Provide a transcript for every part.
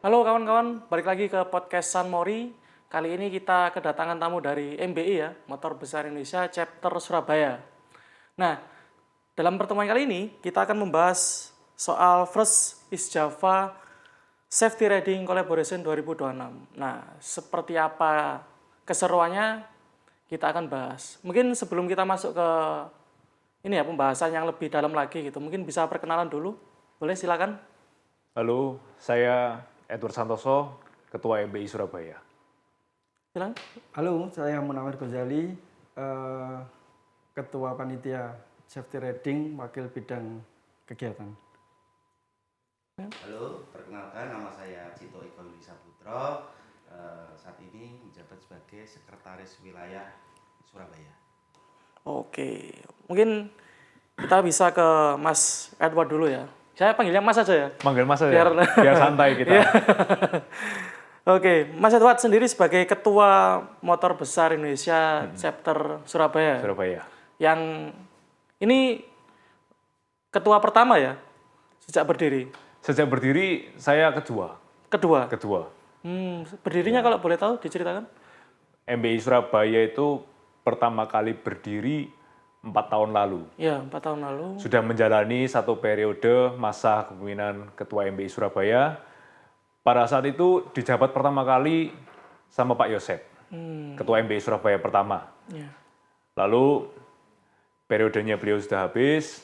Halo kawan-kawan, balik lagi ke podcast San Mori. Kali ini kita kedatangan tamu dari MBI ya, Motor Besar Indonesia Chapter Surabaya. Nah, dalam pertemuan kali ini kita akan membahas soal First is Java Safety Riding Collaboration 2026. Nah, seperti apa keseruannya kita akan bahas. Mungkin sebelum kita masuk ke ini ya pembahasan yang lebih dalam lagi gitu, mungkin bisa perkenalan dulu. Boleh silakan. Halo, saya Edward Santoso, Ketua MBI Surabaya. Silakan. Halo, saya Munawir Ghazali, Ketua Panitia Safety Riding, Wakil Bidang Kegiatan. Halo, perkenalkan nama saya Cito Eko Yuli Saputro. Saat ini menjabat sebagai Sekretaris Wilayah Surabaya. Oke, mungkin kita bisa ke Mas Edward dulu ya. Saya panggilnya Mas aja ya. Manggil Mas aja, Biar- biar santai kita. Iya. Oke, Mas Edward sendiri sebagai Ketua Motor Besar Indonesia Chapter Surabaya. Surabaya. Yang ini ketua pertama ya sejak berdiri. Sejak berdiri, saya ketua. Kedua. Berdirinya kalau boleh tahu diceritakan? MBI Surabaya itu pertama kali berdiri 4 tahun lalu. Ya, 4 tahun lalu. Sudah menjalani satu periode masa kepemimpinan Ketua MBI Surabaya. Pada saat itu dijabat pertama kali sama Pak Yosep, Ketua MBI Surabaya pertama. Ya. Lalu periodenya beliau sudah habis,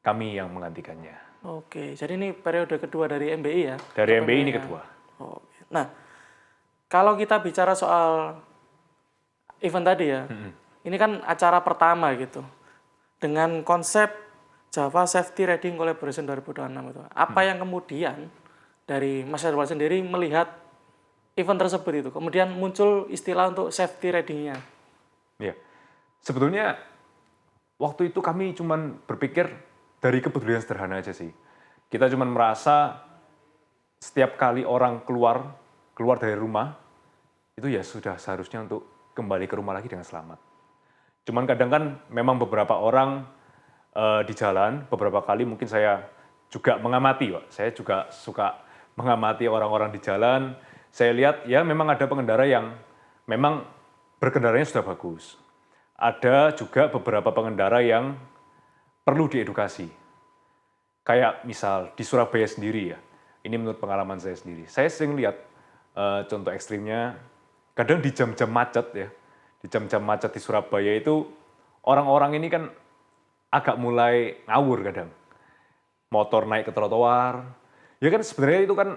kami yang menggantikannya. Oke, jadi ini periode kedua dari MBI ya? Dari MBI ini Kepemimpinan. kedua. Oh, nah, kalau kita bicara soal event tadi ya, ini kan acara pertama gitu, dengan konsep Java Safety Riding Collaboration 2026 itu. Apa yang kemudian dari Mas Edward sendiri melihat event tersebut itu, kemudian muncul istilah untuk safety riding-nya? Ya, sebetulnya waktu itu kami cuman berpikir dari kepedulian sederhana aja sih. Kita cuman merasa setiap kali orang keluar dari rumah, itu ya sudah seharusnya untuk kembali ke rumah lagi dengan selamat. Cuman kadang kan memang beberapa orang di jalan, beberapa kali mungkin saya juga mengamati, Pak. Saya juga suka mengamati orang-orang di jalan. Saya lihat ya memang ada pengendara yang memang berkendaranya sudah bagus. Ada juga beberapa pengendara yang perlu diedukasi. Kayak misal di Surabaya sendiri ya, ini menurut pengalaman saya sendiri. Saya sering lihat contoh ekstrimnya, kadang di jam-jam macet ya, di jam-jam macet di Surabaya itu orang-orang ini kan agak mulai ngawur kadang. Motor naik ke trotoar. Ya kan sebenarnya itu kan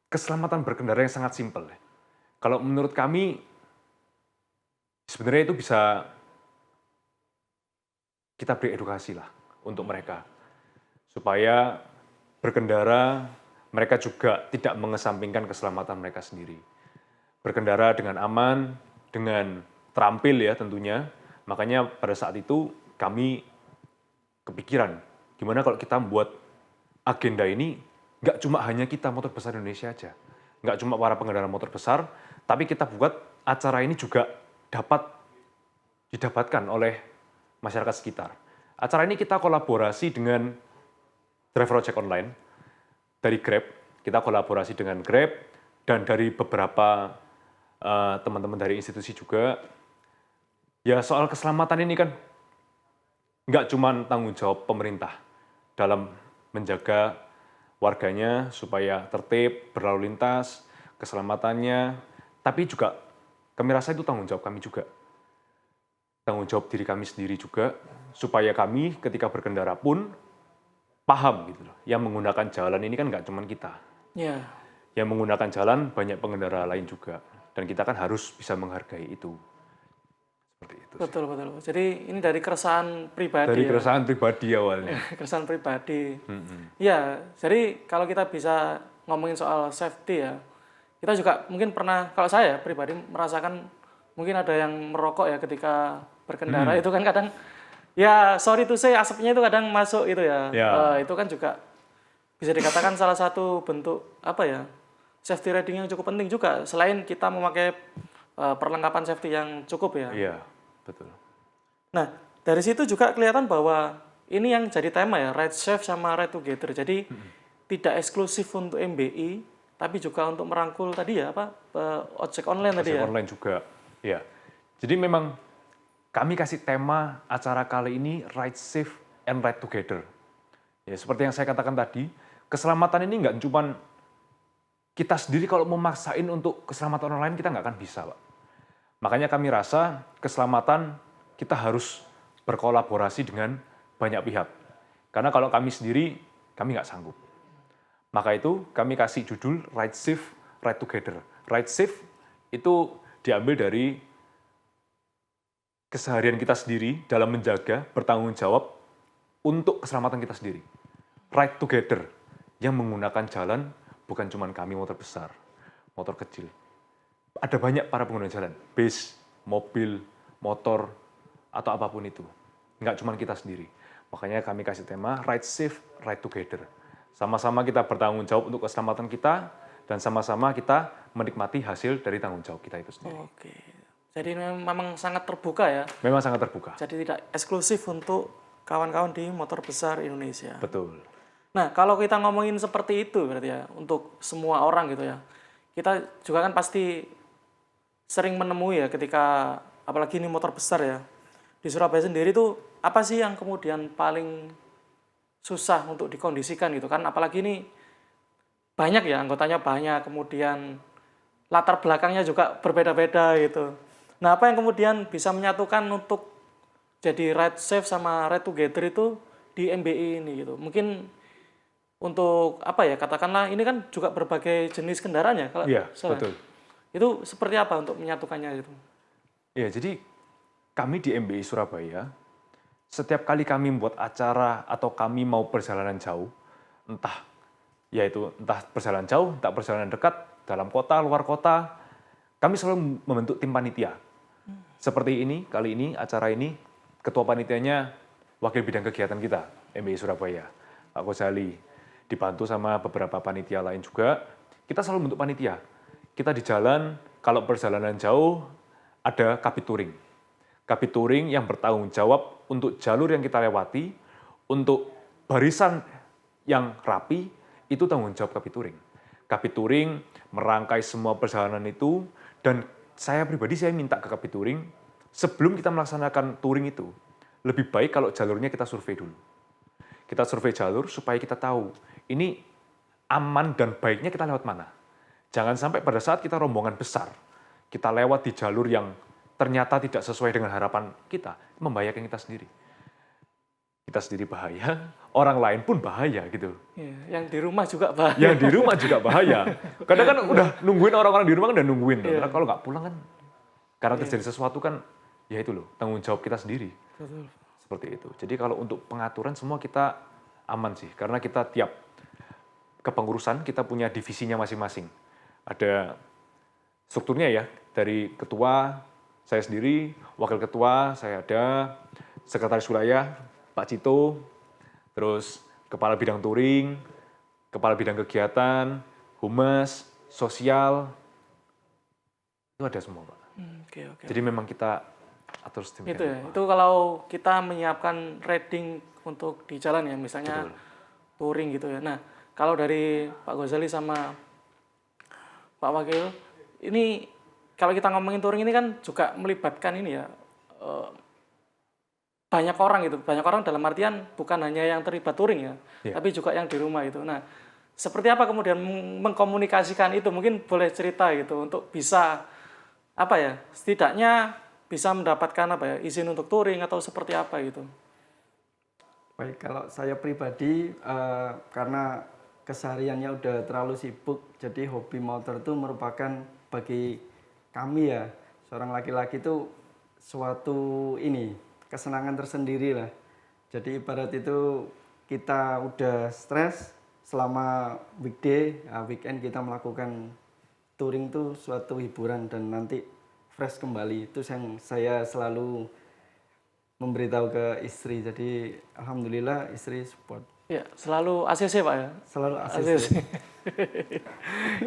keselamatan berkendara yang sangat simpel. Kalau menurut kami sebenarnya itu bisa kita beri edukasi lah untuk mereka. Supaya berkendara mereka juga tidak mengesampingkan keselamatan mereka sendiri. Berkendara dengan aman, dengan terampil ya tentunya. Makanya pada saat itu kami kepikiran, gimana kalau kita membuat agenda ini nggak cuma hanya kita motor besar Indonesia aja. Nggak cuma para pengendara motor besar, tapi kita buat acara ini juga dapat didapatkan oleh masyarakat sekitar. Acara ini kita kolaborasi dengan Driver Ojek Online, dari Grab, kita kolaborasi dengan Grab, dan dari beberapa teman-teman dari institusi juga. Ya soal keselamatan ini kan nggak cuma tanggung jawab pemerintah dalam menjaga warganya supaya tertib, berlalu lintas, keselamatannya, tapi juga kami rasa itu tanggung jawab kami juga. Tanggung jawab diri kami sendiri juga, supaya kami ketika berkendara pun paham gitu loh. Yang menggunakan jalan ini kan nggak cuma kita. Ya. Yang menggunakan jalan banyak pengendara lain juga. Dan kita kan harus bisa menghargai itu. Seperti itu. Betul. Jadi ini dari keresahan pribadi. Dari ya? keresahan pribadi awalnya. Keresahan pribadi. Ya, jadi kalau kita bisa ngomongin soal safety ya, kita juga mungkin pernah, kalau saya pribadi merasakan mungkin ada yang merokok ya ketika berkendara itu kan kadang, ya sorry to say asapnya itu kadang masuk itu ya. Ya. Itu kan juga bisa dikatakan salah satu bentuk apa ya, safety riding yang cukup penting juga selain kita memakai perlengkapan safety yang cukup ya. Iya, betul. Nah, dari situ juga kelihatan bahwa ini yang jadi tema ya, ride safe sama ride together. Jadi tidak eksklusif untuk MBI, tapi juga untuk merangkul tadi ya ojek online tadi ojek ya. online juga, ya. Jadi memang kami kasih tema acara kali ini Ride Safe and Ride Together. Ya, seperti yang saya katakan tadi, keselamatan ini nggak cuma kita sendiri kalau mau maksain untuk keselamatan orang lain kita nggak akan bisa, Pak. Makanya kami rasa keselamatan kita harus berkolaborasi dengan banyak pihak. Karena kalau kami sendiri, kami nggak sanggup. Maka itu kami kasih judul Ride Safe, Ride Together. Ride Safe itu diambil dari keseharian kita sendiri dalam menjaga, bertanggung jawab untuk keselamatan kita sendiri. Ride Together yang menggunakan jalan bukan cuma kami motor besar, motor kecil. Ada banyak para pengguna jalan, bis, mobil, motor, atau apapun itu. Nggak cuma kita sendiri. Makanya kami kasih tema Ride Safe, Ride Together. Sama-sama kita bertanggung jawab untuk keselamatan kita, dan sama-sama kita menikmati hasil dari tanggung jawab kita itu sendiri. Oke. Jadi memang sangat terbuka ya. Memang sangat terbuka. Jadi tidak eksklusif untuk kawan-kawan di motor besar Indonesia. Betul. Nah, kalau kita ngomongin seperti itu berarti ya, untuk semua orang gitu ya. Kita juga kan pasti sering menemui ya ketika, apalagi ini motor besar ya. Di Surabaya sendiri tuh, apa sih yang kemudian paling susah untuk dikondisikan gitu kan? Apalagi ini banyak ya, anggotanya banyak, kemudian latar belakangnya juga berbeda-beda gitu. Nah, apa yang kemudian bisa menyatukan untuk jadi Ride Safe sama Ride Together itu di MBI ini gitu? Mungkin untuk apa ya, katakanlah ini kan juga berbagai jenis kendaraan ya kalau Iya, salah. betul. Itu seperti apa untuk menyatukannya itu? Ya, jadi kami di MBI Surabaya, setiap kali kami membuat acara atau kami mau perjalanan jauh, entah perjalanan jauh, entah perjalanan dekat, dalam kota, luar kota, kami selalu membentuk tim panitia. Seperti ini, kali ini, acara ini, ketua panitianya wakil bidang kegiatan kita, MBI Surabaya, Pak Ghazali. Dibantu sama beberapa panitia lain juga, kita selalu bentuk panitia. Kita di jalan, kalau perjalanan jauh, ada kabit touring. Kabit touring yang bertanggung jawab untuk jalur yang kita lewati, untuk barisan yang rapi, itu tanggung jawab kabit touring. Kabit touring merangkai semua perjalanan itu, dan saya pribadi saya minta ke kabit touring, sebelum kita melaksanakan touring itu, lebih baik kalau jalurnya kita survei dulu. Kita survei jalur supaya kita tahu, ini aman dan baiknya kita lewat mana. Jangan sampai pada saat kita rombongan besar, kita lewat di jalur yang ternyata tidak sesuai dengan harapan kita, membahayakan kita sendiri. Kita sendiri bahaya, orang lain pun bahaya gitu. Ya, yang di rumah juga bahaya. Yang di rumah juga bahaya. Kadang kan udah nungguin orang-orang di rumah kan udah nungguin. Iya. Kalau nggak pulang kan, karena terjadi sesuatu kan, ya itu loh, tanggung jawab kita sendiri. Betul. Seperti itu. Jadi kalau untuk pengaturan semua kita aman sih, karena kita tiap kepengurusan kita punya divisinya masing-masing. Ada strukturnya ya, dari ketua, saya sendiri, wakil ketua, saya ada, sekretaris wilayah, Pak Cito, terus kepala bidang touring, kepala bidang kegiatan, humas, sosial, itu ada semua, Pak. Oke. Jadi memang kita atur sedemikian Itu ya, rupa. itu kalau kita menyiapkan riding untuk di jalan ya, misalnya Betul. touring gitu ya. Nah, kalau dari Pak Ghazali sama Pak Wakil, ini kalau kita ngomongin touring ini kan juga melibatkan ini ya, banyak orang gitu. Banyak orang dalam artian bukan hanya yang terlibat touring ya, Iya. tapi juga yang di rumah itu. Nah, seperti apa kemudian mengkomunikasikan itu? Mungkin boleh cerita gitu untuk bisa apa ya, setidaknya bisa mendapatkan apa ya, izin untuk touring atau seperti apa gitu. Baik, kalau saya pribadi karena kesehariannya udah terlalu sibuk, jadi hobi motor itu merupakan bagi kami ya, seorang laki-laki itu suatu kesenangan tersendiri lah. Jadi ibarat itu kita udah stres selama weekday, weekend kita melakukan touring itu suatu hiburan dan nanti fresh kembali. Itu yang saya selalu memberitahu ke istri. Jadi alhamdulillah istri support. Ya, selalu ACC Pak ya? Selalu ACC.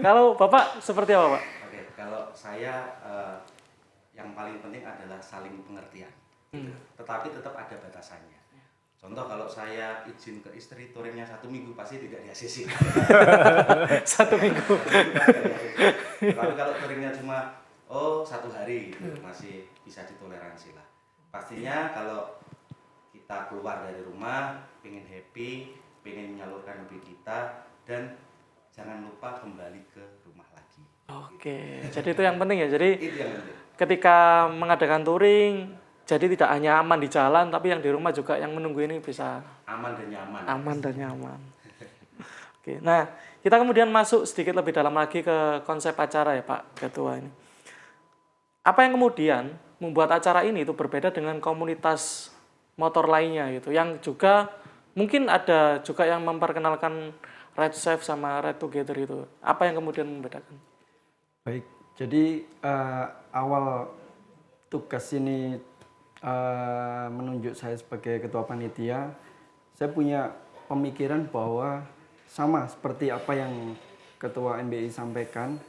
Kalau Bapak seperti apa Pak? Oke, kalau saya yang paling penting adalah saling pengertian. Gitu. Tetapi tetap ada batasannya. Contoh kalau saya izin ke istri touringnya 1 minggu pasti tidak di ACC. 1 minggu. Tapi kalau touringnya cuma 1 hari gitu, masih bisa ditoleransi lah. Pastinya kalau kita keluar dari rumah, pengen happy, pengen menyalurkan hobi kita, dan jangan lupa kembali ke rumah lagi. Oke, jadi itu yang penting ya. Jadi Itu yang penting. ketika mengadakan touring, jadi tidak hanya aman di jalan, tapi yang di rumah juga yang menunggu ini bisa Aman dan nyaman. aman dan nyaman. Oke, nah kita kemudian masuk sedikit lebih dalam lagi ke konsep acara ya Pak Ketua ini. Apa yang kemudian membuat acara ini itu berbeda dengan komunitas motor lainnya gitu, yang juga mungkin ada juga yang memperkenalkan Ride Safe sama Ride Together itu. Apa yang kemudian membedakan? Baik, jadi awal tugas ini menunjuk saya sebagai ketua panitia, saya punya pemikiran bahwa sama seperti apa yang ketua MBI sampaikan.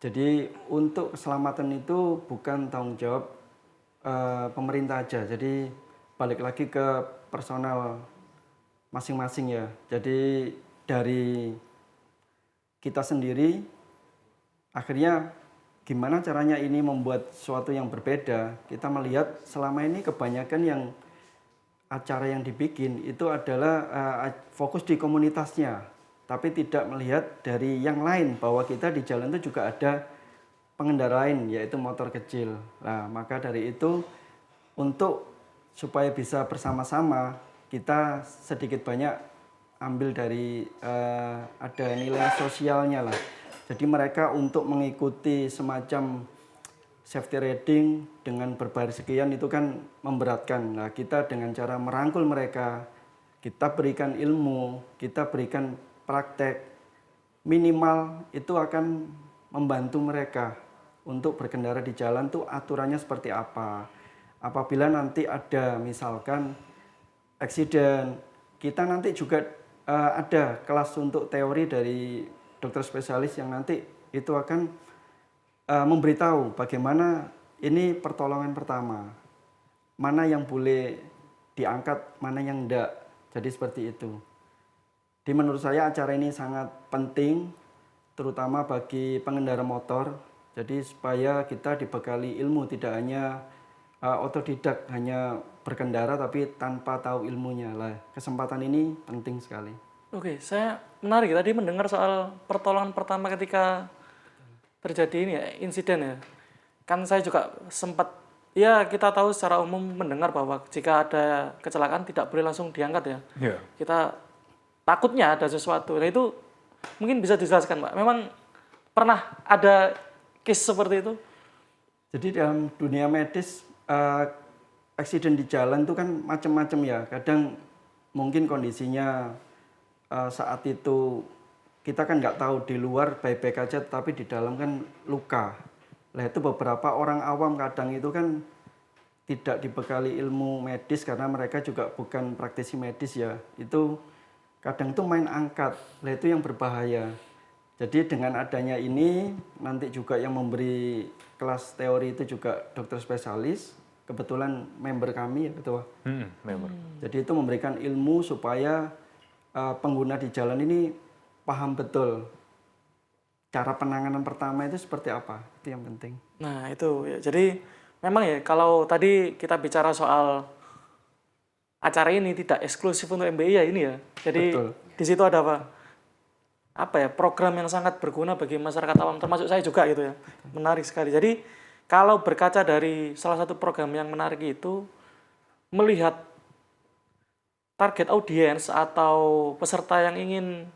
Jadi untuk keselamatan itu bukan tanggung jawab pemerintah aja. Jadi balik lagi ke personal masing-masing ya. Jadi dari kita sendiri, akhirnya gimana caranya ini membuat sesuatu yang berbeda. Kita melihat selama ini kebanyakan yang acara yang dibikin itu adalah fokus di komunitasnya, tapi tidak melihat dari yang lain bahwa kita di jalan itu juga ada pengendara lain, yaitu motor kecil. Nah, maka dari itu untuk supaya bisa bersama-sama, kita sedikit banyak ambil dari ada nilai sosialnya lah. Jadi mereka untuk mengikuti semacam safety riding dengan berbaris sekian itu kan memberatkan. Nah, kita dengan cara merangkul mereka, kita berikan ilmu, kita berikan praktek, minimal itu akan membantu mereka untuk berkendara di jalan tuh aturannya seperti apa. Apabila nanti ada misalkan eksiden, kita nanti juga ada kelas untuk teori dari dokter spesialis yang nanti itu akan memberitahu bagaimana ini pertolongan pertama, mana yang boleh diangkat, mana yang enggak. Jadi seperti itu. Jadi menurut saya acara ini sangat penting, terutama bagi pengendara motor. Jadi supaya kita dibekali ilmu, tidak hanya otodidak, hanya berkendara tapi tanpa tahu ilmunya lah. Kesempatan ini penting sekali. Oke, saya menarik tadi mendengar soal pertolongan pertama ketika terjadi ini ya, insiden ya. Kan saya juga sempat, ya kita tahu secara umum mendengar bahwa jika ada kecelakaan tidak boleh langsung diangkat ya. Ya. Kita takutnya ada sesuatu. Nah itu mungkin bisa dijelaskan Pak. Memang pernah ada case seperti itu? Jadi dalam dunia medis, eksiden di jalan itu kan macam-macam ya. Kadang mungkin kondisinya saat itu kita kan nggak tahu, di luar baik-baik aja, tapi di dalam kan luka. Nah itu beberapa orang awam kadang itu kan tidak dibekali ilmu medis karena mereka juga bukan praktisi medis ya. Itu kadang tuh main angkat, nah itu yang berbahaya. Jadi dengan adanya ini nanti juga yang memberi kelas teori itu juga dokter spesialis, kebetulan member kami ya ketua. Member. Jadi itu memberikan ilmu supaya pengguna di jalan ini paham betul cara penanganan pertama itu seperti apa, itu yang penting. Nah itu ya, jadi memang ya kalau tadi kita bicara soal acara ini tidak eksklusif untuk MBI ya ini ya. Jadi Betul. di situ ada apa ya, program yang sangat berguna bagi masyarakat awam, termasuk saya juga gitu ya. Menarik sekali. Jadi kalau berkaca dari salah satu program yang menarik itu, melihat target audiens atau peserta yang ingin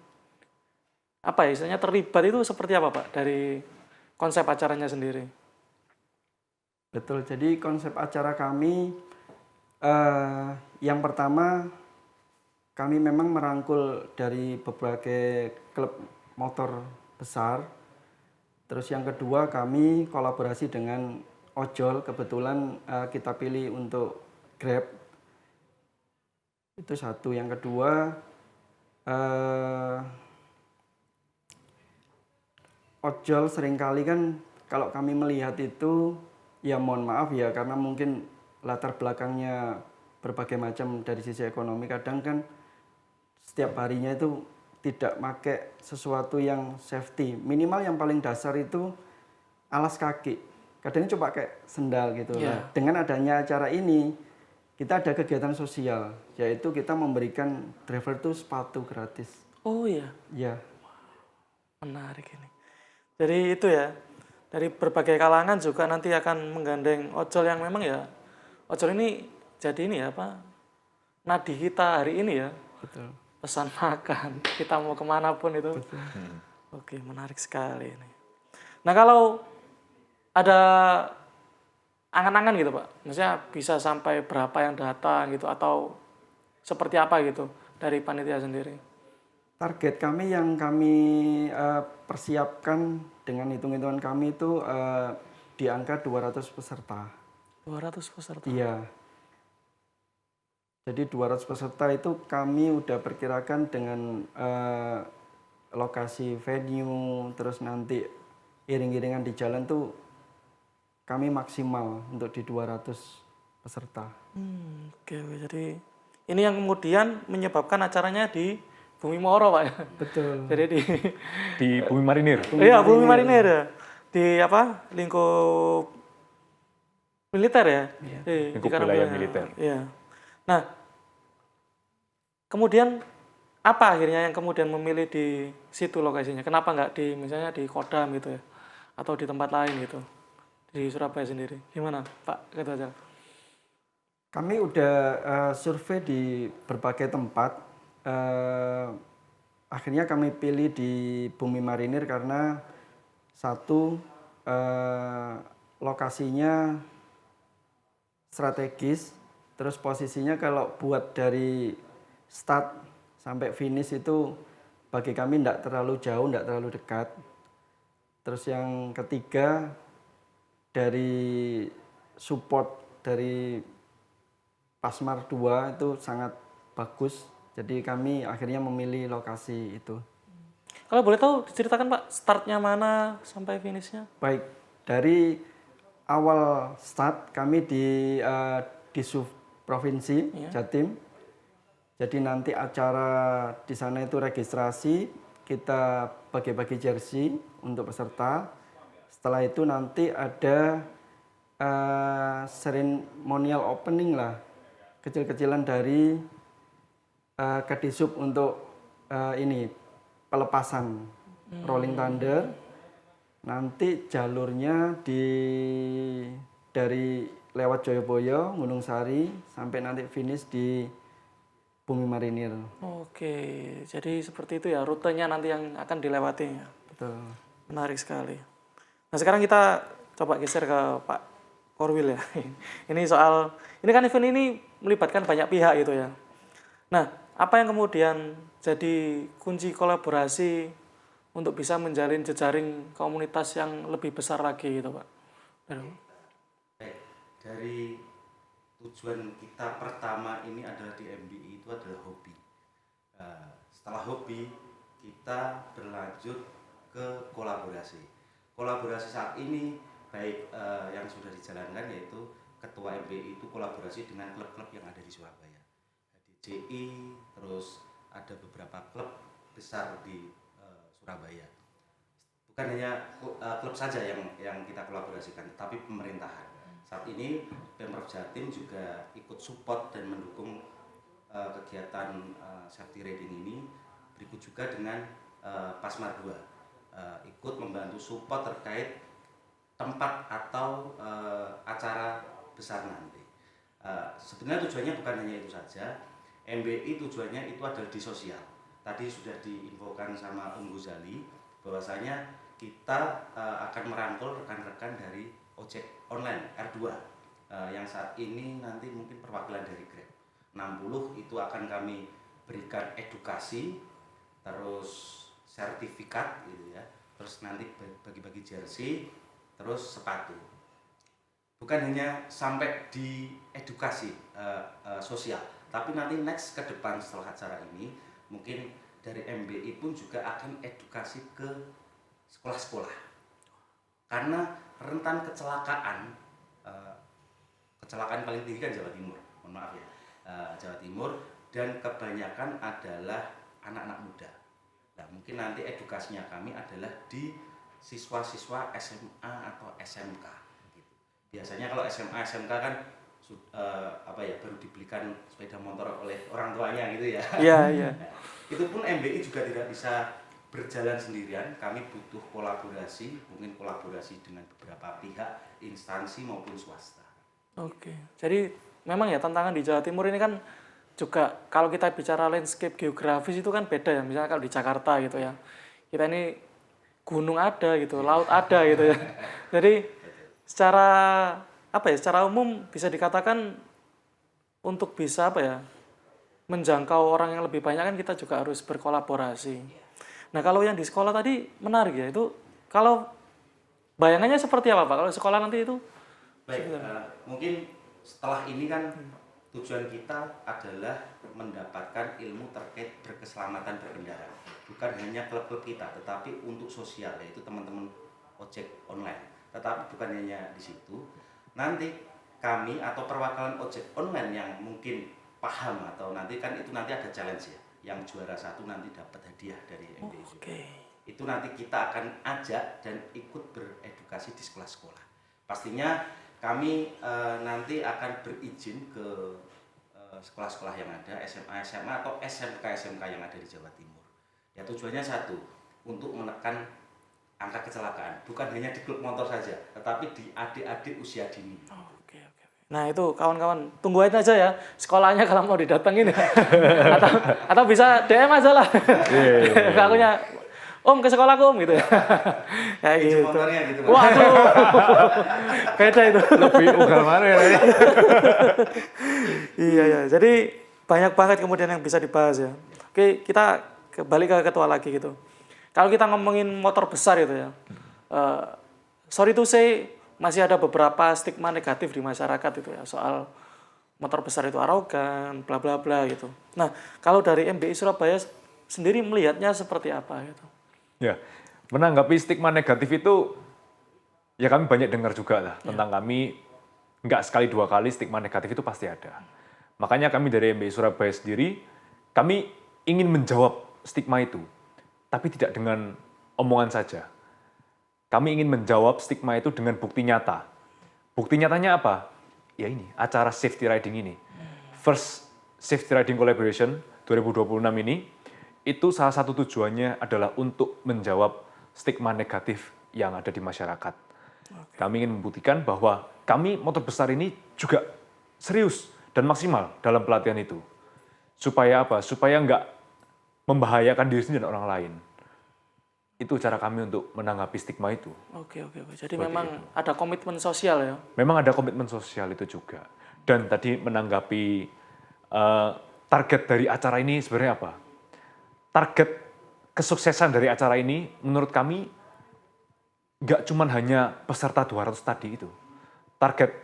apa ya istilahnya terlibat itu seperti apa Pak dari konsep acaranya sendiri? Betul, jadi konsep acara kami yang pertama kami memang merangkul dari berbagai klub motor besar. Terus yang kedua kami kolaborasi dengan ojol, kebetulan kita pilih untuk Grab. Itu satu. Yang kedua ojol seringkali kan kalau kami melihat itu, ya mohon maaf ya karena mungkin latar belakangnya berbagai macam dari sisi ekonomi. Kadang kan setiap harinya itu tidak pakai sesuatu yang safety. Minimal yang paling dasar itu alas kaki. Kadang cuma pakai sendal gitu. Iya. Nah, dengan adanya acara ini, kita ada kegiatan sosial, yaitu kita memberikan driver tuh sepatu gratis. Oh iya, Ya, menarik ini. Jadi itu ya, dari berbagai kalangan juga nanti akan menggandeng ojol yang memang ya, ojol ini jadi ini ya apa, nadi kita hari ini ya, betul. pesan makan, kita mau kemana pun itu. Oke, menarik sekali ini. Nah kalau ada angan-angan gitu Pak, maksudnya bisa sampai berapa yang datang gitu atau seperti apa gitu dari panitia sendiri? Target kami yang kami persiapkan dengan hitung-hitungan kami itu di angka 200 peserta. 200 peserta. Iya. Jadi 200 peserta itu kami udah perkirakan dengan lokasi venue, terus nanti iring-iringan di jalan tuh kami maksimal untuk di 200 peserta. Oke, jadi ini yang kemudian menyebabkan acaranya di Bumi Moro Pak ya. Betul. Jadi Di Bumi Marinir. iya Bumi Marinir ya. Di apa? Lingkup militer ya. Di Lingkup Karangpilang. wilayah militer. Iya. Nah, kemudian apa akhirnya yang kemudian memilih di situ lokasinya? Kenapa nggak di misalnya di Kodam gitu ya? Atau di tempat lain gitu? Di Surabaya sendiri. Gimana Pak? Gitu aja. Kami udah survei di berbagai tempat. Akhirnya kami pilih di Bumi Marinir karena satu lokasinya strategis, terus posisinya kalau buat dari start sampai finish itu bagi kami tidak terlalu jauh, tidak terlalu dekat. Terus yang ketiga dari support dari Pasmar 2 itu sangat bagus. Jadi kami akhirnya memilih lokasi itu. Kalau boleh tahu diceritakan Pak, startnya mana sampai finishnya? Baik, dari awal start kami di Sub Provinsi Jatim. Jadi nanti acara di sana itu registrasi, kita bagi-bagi jersey untuk peserta. Setelah itu nanti ada seremonial opening lah, kecil-kecilan dari Kadisub untuk ini pelepasan Rolling Thunder. Nanti jalurnya dari lewat Joyoboyo, Gunung Sari sampai nanti finish di Bumi Marinir. Oke, jadi seperti itu ya rutenya nanti yang akan dilewati ya. Betul. Menarik sekali. Nah sekarang kita coba geser ke Pak Korwil ya. Ini kan event ini melibatkan banyak pihak gitu ya. Nah, apa yang kemudian jadi kunci kolaborasi untuk bisa menjalin jejaring komunitas yang lebih besar lagi gitu Pak? Baik, dari tujuan kita pertama ini adalah di MBI itu adalah hobi. Setelah hobi, kita berlanjut ke kolaborasi. Kolaborasi saat ini baik yang sudah dijalankan yaitu Ketua MBI itu kolaborasi dengan klub-klub yang ada di Surabaya. DJI, terus ada beberapa klub besar di Surabaya. Bukan hanya klub saja yang kita kolaborasikan, tapi pemerintahan. Saat ini Pemprov Jatim juga ikut support dan mendukung kegiatan safety riding ini. Berikut juga dengan Pasmar 2 ikut membantu support terkait tempat atau acara besar nanti. Sebenarnya tujuannya bukan hanya itu saja. MBI tujuannya itu adalah di sosial. Tadi sudah diinfokan sama Ghazali bahwasanya kita akan merangkul rekan-rekan dari ojek online R2 yang saat ini nanti mungkin perwakilan dari Grab 60 itu akan kami berikan edukasi, terus sertifikat gitu ya, terus nanti bagi-bagi jersey, terus sepatu. Bukan hanya sampai di edukasi sosial, tapi nanti next ke depan setelah acara ini mungkin dari MBI pun juga akan edukasi ke sekolah-sekolah. Karena rentan kecelakaan paling tinggi kan Jawa Timur, mohon maaf ya. Jawa Timur, dan kebanyakan adalah anak-anak muda. Nah, mungkin nanti edukasinya kami adalah di siswa-siswa SMA atau SMK gitu. Biasanya kalau SMA SMK kan baru dibelikan sepeda motor oleh orang tuanya gitu ya. Iya, iya. Nah, itu pun MBI juga tidak bisa berjalan sendirian, kami butuh kolaborasi, mungkin kolaborasi dengan beberapa pihak, instansi maupun swasta. Oke. Jadi memang ya tantangan di Jawa Timur ini kan juga kalau kita bicara landscape geografis itu kan beda ya. Misalnya kalau di Jakarta gitu ya. Kita ini gunung ada gitu, laut ada gitu ya. Jadi secara secara umum bisa dikatakan untuk bisa menjangkau orang yang lebih banyak kan kita juga harus berkolaborasi. Nah, kalau yang di sekolah tadi menarik ya, itu kalau bayangannya seperti apa Pak? Kalau sekolah nanti itu? Baik, mungkin setelah ini kan tujuan kita adalah mendapatkan ilmu terkait berkeselamatan berkendara. Bukan hanya klub-klub kita, tetapi untuk sosial, yaitu teman-teman ojek online. Tetapi bukan hanya di situ, nanti kami atau perwakilan ojek online yang mungkin paham atau nanti ada challenge ya. Yang juara 1 nanti dapat hadiah dari MBI. Itu nanti kita akan ajak dan ikut beredukasi di sekolah-sekolah. Pastinya kami nanti akan berizin ke sekolah-sekolah yang ada, SMA atau SMK yang ada di Jawa Timur. Ya tujuannya satu, untuk menekan angka kecelakaan. Bukan hanya di klub motor saja, tetapi di adik-adik usia dini. Nah itu kawan-kawan tunggu aja ya sekolahnya kalau mau didatengin ya. atau bisa DM aja lah. Akunya Om ke sekolahku Om gitu ya. Kayak gitu. Motornya gitu. Waduh. Beda itu. Lebih ugal mana ya? Iya ya. Jadi banyak banget kemudian yang bisa dibahas ya. Oke, kita kembali ke ketua lagi gitu. Kalau kita ngomongin motor besar itu ya. Sorry to say masih ada beberapa stigma negatif di masyarakat itu ya soal motor besar itu arogan, bla bla bla gitu. Nah, kalau dari MBI Surabaya sendiri melihatnya seperti apa gitu? Ya, menanggapi stigma negatif itu ya kami banyak dengar juga lah tentang kami, nggak sekali dua kali stigma negatif itu pasti ada. Makanya kami dari MBI Surabaya sendiri, kami ingin menjawab stigma itu, tapi tidak dengan omongan saja. Kami ingin menjawab stigma itu dengan bukti nyata. Bukti nyatanya apa? Ya ini, acara Safety Riding ini. First Safety Riding Collaboration 2026 ini, itu salah satu tujuannya adalah untuk menjawab stigma negatif yang ada di masyarakat. Kami ingin membuktikan bahwa kami motor besar ini juga serius dan maksimal dalam pelatihan itu. Supaya apa? Supaya nggak membahayakan diri sendiri dan orang lain. Itu cara kami untuk menanggapi stigma itu. Oke. Jadi memang ada komitmen sosial ya? Memang ada komitmen sosial itu juga. Dan tadi menanggapi target dari acara ini sebenarnya apa? Target kesuksesan dari acara ini menurut kami nggak cuma hanya peserta 200 tadi itu. Target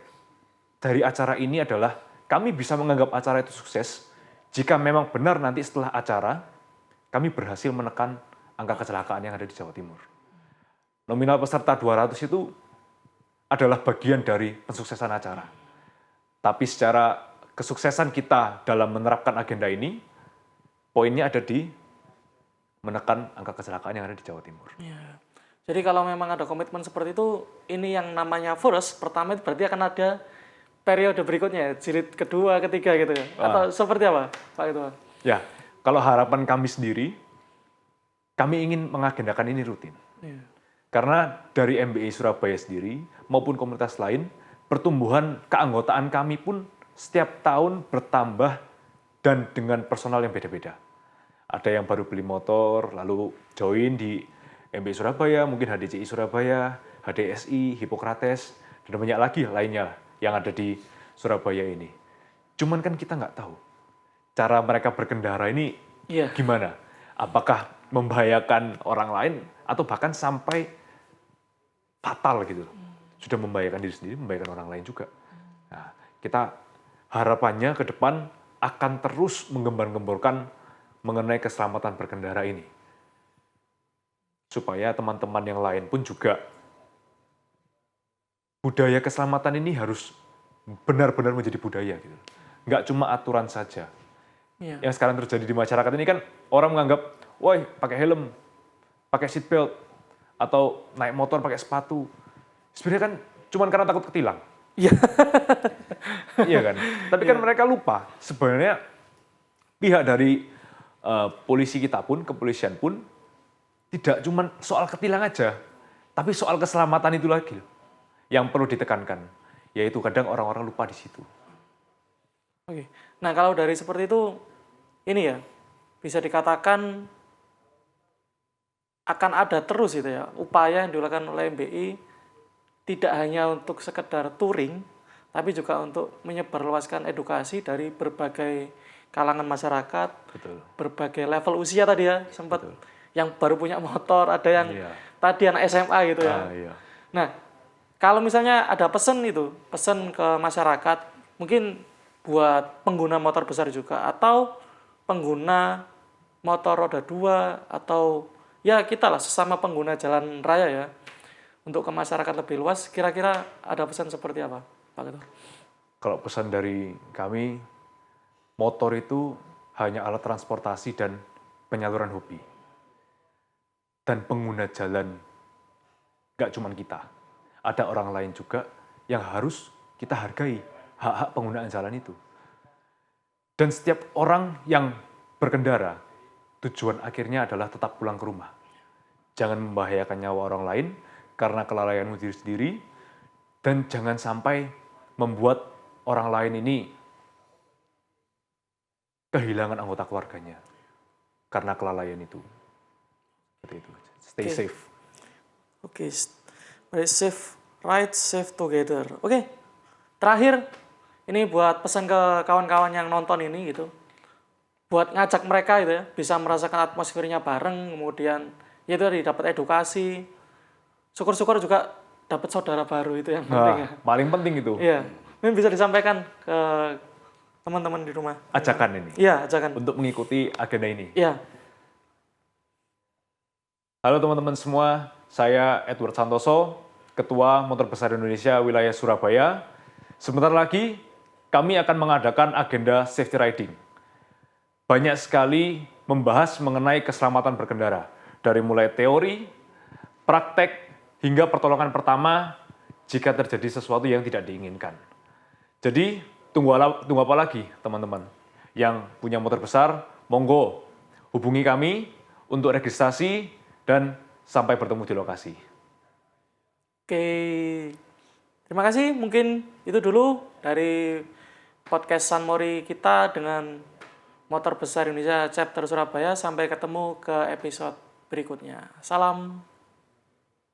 dari acara ini adalah kami bisa menganggap acara itu sukses jika memang benar nanti setelah acara kami berhasil menekan angka kecelakaan yang ada di Jawa Timur. Nominal peserta 200 itu adalah bagian dari pensuksesan acara. Tapi secara kesuksesan kita dalam menerapkan agenda ini, poinnya ada di menekan angka kecelakaan yang ada di Jawa Timur. Ya. Jadi kalau memang ada komitmen seperti itu, ini yang namanya first, pertama itu berarti akan ada periode berikutnya, jilid kedua, ketiga gitu ya? Atau seperti apa Pak Ketua? Ya, kalau harapan kami sendiri, kami ingin mengagendakan ini rutin. Ya. Karena dari MBI Surabaya sendiri maupun komunitas lain, pertumbuhan keanggotaan kami pun setiap tahun bertambah dan dengan personal yang beda-beda. Ada yang baru beli motor, lalu join di MBI Surabaya, mungkin HDCI Surabaya, HDSI, Hippokrates, dan banyak lagi lainnya yang ada di Surabaya ini. Cuman kan kita nggak tahu cara mereka berkendara ini gimana. Apakah membahayakan orang lain atau bahkan sampai fatal gitu. Sudah membahayakan diri sendiri, membahayakan orang lain juga. Nah, kita harapannya ke depan akan terus menggembar-gemborkan mengenai keselamatan berkendara ini. Supaya teman-teman yang lain pun juga budaya keselamatan ini harus benar-benar menjadi budaya gitu. nggak cuma aturan saja. Iya. Yang sekarang terjadi di masyarakat ini kan orang menganggap, woi pakai helm, pakai seat belt, atau naik motor pakai sepatu. Sebenarnya kan cuma karena takut ketilang. Iya. Iya kan? Tapi kan mereka lupa, sebenarnya pihak dari polisi kita pun, kepolisian pun, tidak cuma soal ketilang aja, tapi soal keselamatan itu lagi loh, yang perlu ditekankan. Yaitu kadang orang-orang lupa di situ. Oke. Nah, kalau dari seperti itu, ini ya, bisa dikatakan akan ada terus gitu ya, upaya yang dilakukan oleh MBI, tidak hanya untuk sekedar touring, tapi juga untuk menyebarluaskan edukasi dari berbagai kalangan masyarakat, Betul. berbagai level usia tadi ya, sempat Betul. yang baru punya motor, ada yang Iya. tadi anak SMA gitu ya. Iya. Nah, kalau misalnya ada pesan ke masyarakat, mungkin buat pengguna motor besar juga, atau pengguna motor roda 2, atau ya kita lah sesama pengguna jalan raya ya, untuk ke masyarakat lebih luas, kira-kira ada pesan seperti apa, Pak Ketua? Kalau pesan dari kami, motor itu hanya alat transportasi dan penyaluran hobi. Dan pengguna jalan, nggak cuma kita. Ada orang lain juga yang harus kita hargai hak-hak penggunaan jalan itu. Dan setiap orang yang berkendara, tujuan akhirnya adalah tetap pulang ke rumah. Jangan membahayakan nyawa orang lain karena kelalaianmu diri sendiri, dan jangan sampai membuat orang lain ini kehilangan anggota keluarganya karena kelalaian itu. Seperti itu. Stay Oke. safe. Oke, safe ride, safe together. Oke, terakhir ini buat pesan ke kawan-kawan yang nonton ini gitu, buat ngajak mereka gitu ya, bisa merasakan atmosfernya bareng, kemudian ya itu tadi dapat edukasi, syukur-syukur juga dapat saudara baru itu yang penting ya. Paling penting itu, Iya, ini bisa disampaikan ke teman-teman di rumah. ajakan ini, Iya, ajakan. untuk mengikuti agenda ini. Iya, Halo teman-teman semua, saya Edward Santoso, Ketua Motor Besar Indonesia Wilayah Surabaya. Sebentar lagi kami akan mengadakan agenda safety riding. Banyak sekali membahas mengenai keselamatan berkendara, dari mulai teori, praktek, hingga pertolongan pertama jika terjadi sesuatu yang tidak diinginkan. Jadi, tunggu apa lagi teman-teman? Yang punya motor besar, monggo hubungi kami untuk registrasi dan sampai bertemu di lokasi. oke. Terima kasih, mungkin itu dulu dari podcast Sunmori kita dengan Motor Besar Indonesia Chapter Surabaya. Sampai ketemu ke episode berikutnya. Salam.